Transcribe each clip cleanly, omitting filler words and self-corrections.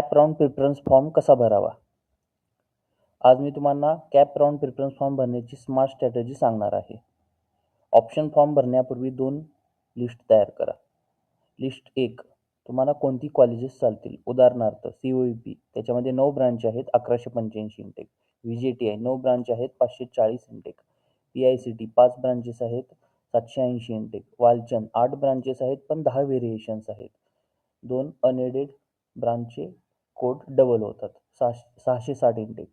Cap round preference form कसा भरावा? आज मी तुम्हाला कॅप राऊंड प्रिफरन्स फॉर्म भरण्याची स्मार्ट स्ट्रॅटेजी सांगणार आहे. ऑप्शन फॉर्म भरण्यापूर्वी 2 लिस्ट तयार करा. लिस्ट 1, तुम्हाला कोणती कॉलेजेस चालतील. उदाहरणार्थ COEP, त्याच्यामध्ये 9 ब्रांच आहेत, 1185 इंटेक. VJTI 9 ब्रांच आहेत, 540 इंटेक. PICT 5 ब्रांचेस आहेत, 780 इंटेक. वालचंद 8 ब्रांचेस आहेत, पण 10 व्हेरिएशन्स आहेत. 2 अनएडेड ब्रांचचे कोड डबल होतात, 660 intake.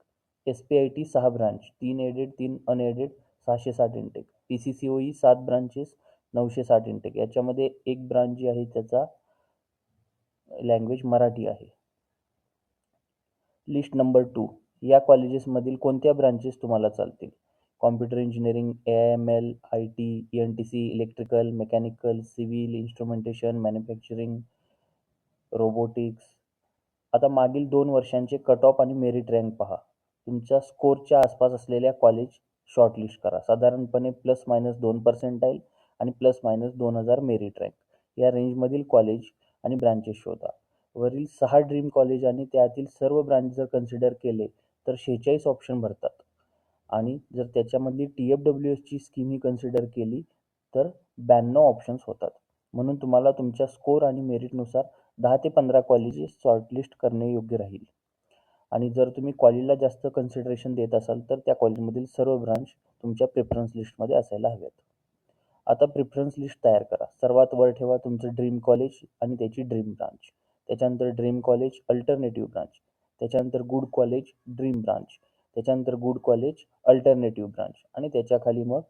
SPIT 6 branch, 3 aided 3 unaided, 660 intake. PCCOE 7 branches, 960 intake. याच्यामध्ये एक ब्रांच जी आहे त्याचा लँग्वेज मराठी आहे. लिस्ट नंबर 2, या कॉलेजेसमधील कोणत्या ब्रांचेस तुम्हाला चालतील. Computer engineering, AIML, IT, ENTC, electrical, mechanical, civil, instrumentation, manufacturing, robotics. आता मागील 2 वर्षांचे कट ऑफ आणि मेरिट रँक पहा. तुमच्या स्कोरच्या आसपास असलेल्या कॉलेज शॉर्टलिस्ट करा. साधारणपणे ±2% आणि ±2000 मेरिट रँक या रेंजमधील कॉलेज आणि ब्रांचेस शोधा. वरील 6 ड्रीम कॉलेज आणि त्यातील सर्व ब्रांच जर कन्सिडर केले तर 46 ऑप्शन भरतात, आणि जर त्याच्यामधली TFWSची स्कीमही कन्सिडर केली तर 92 ऑप्शन्स होतात. म्हणून तुम्हाला तुमच्या स्कोर आणि मेरिटनुसार 10 ते 15 कॉलेजेस शॉर्टलिस्ट करणे योग्य राहील. आणि जर तुम्ही कॉलेजला जास्त कन्सिडरेशन देत असाल तर त्या कॉलेजमधील सर्व ब्रांच तुमच्या प्रेफरन्स लिस्टमध्ये असायला हव्यात. आता प्रेफरन्स लिस्ट तयार करा. सर्वात वर ठेवा तुमचं ड्रीम कॉलेज आणि त्याची ड्रीम ब्रांच. त्याच्यानंतर ड्रीम कॉलेज अल्टरनेटिव्ह ब्रांच. त्याच्यानंतर गुड कॉलेज ड्रीम ब्रांच. त्याच्यानंतर गुड कॉलेज अल्टरनेटिव्ह ब्रांच आणि त्याच्याखाली मग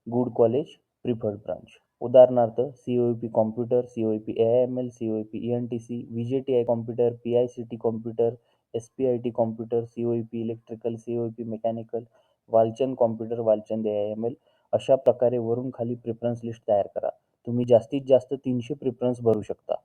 गुड कॉलेज प्रिफर्ड ब्रांच. उदाहरणार्थ COEP computer, COEP AIML, COEP ENTC, VJTI computer, PICT computer, SPIT computer, COEP electrical, COEP mechanical, Walchand computer, Walchand AIML. अशा प्रकारे वरून खाली प्रेफरन्स लिस्ट तयार करा. तुम्ही जास्तीत जास्त 300 प्रेफरन्स भरू शकता.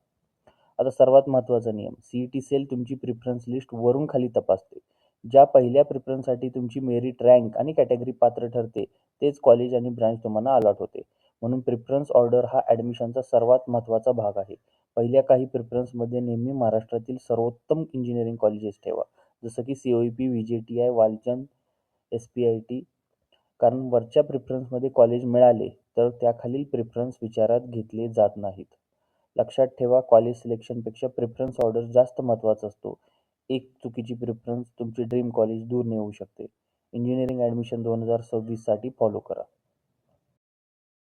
आता सर्वात महत्त्वाचा नियम, CET सेल तुमची प्रेफरन्स लिस्ट वरून खाली तपासते. ज्या पहिल्या प्रेफरन्ससाठी तुमची मेरिट रँक आणि कॅटेगरी पात्र ठरते तेच कॉलेज आणि ब्रांच तुम्हाला अलॉट होते. म्हणून प्रेफरन्स ऑर्डर हा ॲडमिशनचा सर्वात महत्त्वाचा भाग आहे. पहिल्या काही प्रेफरन्समध्ये नेहमी महाराष्ट्रातील सर्वोत्तम इंजिनिअरिंग कॉलेजेस ठेवा, जसं की COEP, VJTI, वालचंद, SPIT. कारण वरच्या प्रेफरन्समध्ये कॉलेज मिळाले तर त्याखालील प्रेफरन्स विचारात घेतले जात नाहीत. लक्षात ठेवा, कॉलेज सिलेक्शनपेक्षा प्रेफरन्स ऑर्डर जास्त महत्त्वाचा असतो. एक चुकीची प्रेफरन्स तुमची ड्रीम कॉलेज दूर नेऊ शकते. इंजिनिअरिंग ॲडमिशन 2026 साठी फॉलो करा.